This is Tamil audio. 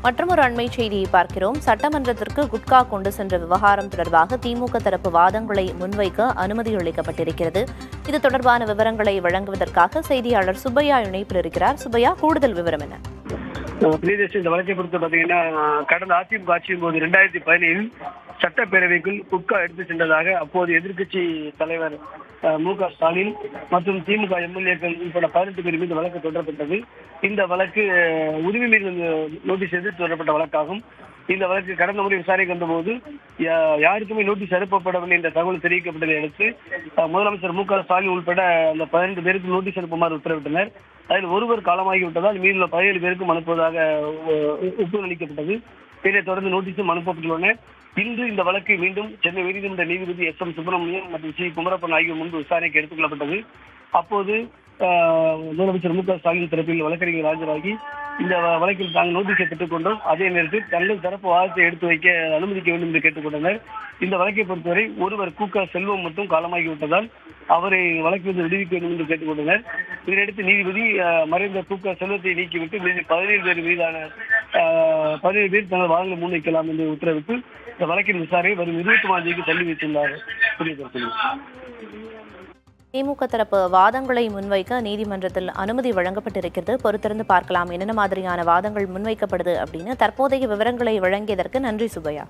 மற்றொரு அண்மை செய்தியை பார்க்கிறோம். சட்டமன்றத்திற்கு குட்கா கொண்டு சென்ற விவகாரம் தொடர்பாக திமுக தரப்பு வாதங்களை முன்வைக்க அனுமதி அளிக்கப்பட்டிருக்கிறது. இது தொடர்பான விவரங்களை வழங்குவதற்காக செய்தியாளர் சுப்பையா இணைப்பில் இருக்கிறார். சுப்பையா, கூடுதல் விவரம் என்ன? இந்த வழக்கை பொறுத்து பாத்தீங்கன்னா, கடந்த அதிமுக ஆட்சியின் போது 2017 சட்டப்பேரவைக்குள் குட்கா எடுத்து சென்றதாக அப்போது எதிர்க்கட்சி தலைவர் மு.க. ஸ்டாலின் மற்றும் திமுக எம்எல்ஏக்கள் உட்பட 18 பேர் மீது வழக்கு தொடரப்பட்டது. இந்த வழக்கு உரிமை மீறல் நோட்டீஸ் எதிர்த்து தொடரப்பட்ட வழக்காகும். இந்த வழக்கு கடந்த முறை விசாரணைக்கு வந்தபோது யாருக்குமே நோட்டீஸ் அனுப்பப்படவில்லை என்ற தகவல் தெரிவிக்கப்பட்டதை அடுத்து முதலமைச்சர் மு.க. ஸ்டாலின் உட்பட அந்த 12 பேருக்கு நோட்டீஸ் அனுப்புமாறு உத்தரவிட்டனர். அதில் ஒருவர் காலமாகிவிட்டதால் மீதுள்ள 17 பேருக்கும் அனுப்புவதாக ஒப்புதல் அளிக்கப்பட்டது. இதைத் தொடர்ந்து நோட்டீஸும் அனுப்பப்பட்டுள்ளன. இன்று இந்த வழக்கு மீண்டும் சென்னை உயர்நீதிமன்ற நீதிபதி எஸ்.எம். சுப்பிரமணியம் மற்றும் சி. குமரப்பன் ஆகியோர் முன்பு விசாரணைக்கு எடுத்துக் கொள்ளப்பட்டது. அப்போது முதலமைச்சர் மு.க. ஸ்டாலின் தரப்பில் வழக்கறிஞர் ஆஜராகி இந்த வழக்கில் தாங்கள் நோட்டீஸை பெற்றுக்கொண்டோம், அதே நேரத்தில் தங்கள் தரப்பு வாதத்தை எடுத்து வைக்க அனுமதிக்க வேண்டும் என்று கேட்டுக்கொண்டனர். இந்த வழக்கை பொறுத்தவரை ஒருவர் கு.க. செல்வம் மட்டும் காலமாகிவிட்டதால் அவரை வழக்கிலிருந்து விடுவிக்க வேண்டும் என்று கேட்டுக்கொண்டனர். இதனையடுத்து நீதிபதி மறைந்த கு.க. செல்வத்தை நீக்கிவிட்டு 17 பேர் மீதான 17 பேர் தங்கள் வாதங்களை முன்வைக்கலாம் என்று உத்தரவிட்டு இந்த வழக்கின் விசாரணை வரும் 21ஆம் தேதிக்கு தள்ளி வைத்துள்ளார். திமுக தரப்பு வாதங்களை முன்வைக்க நீதிமன்றத்தில் அனுமதி வழங்கப்பட்டிருக்கிறது. பொறுத்திருந்து பார்க்கலாம் என்னென்ன மாதிரியான வாதங்கள் முன்வைக்கப்படுது அப்படின்னு. தற்போதைய விவரங்களை வழங்கியதற்கு நன்றி சுப்பையா.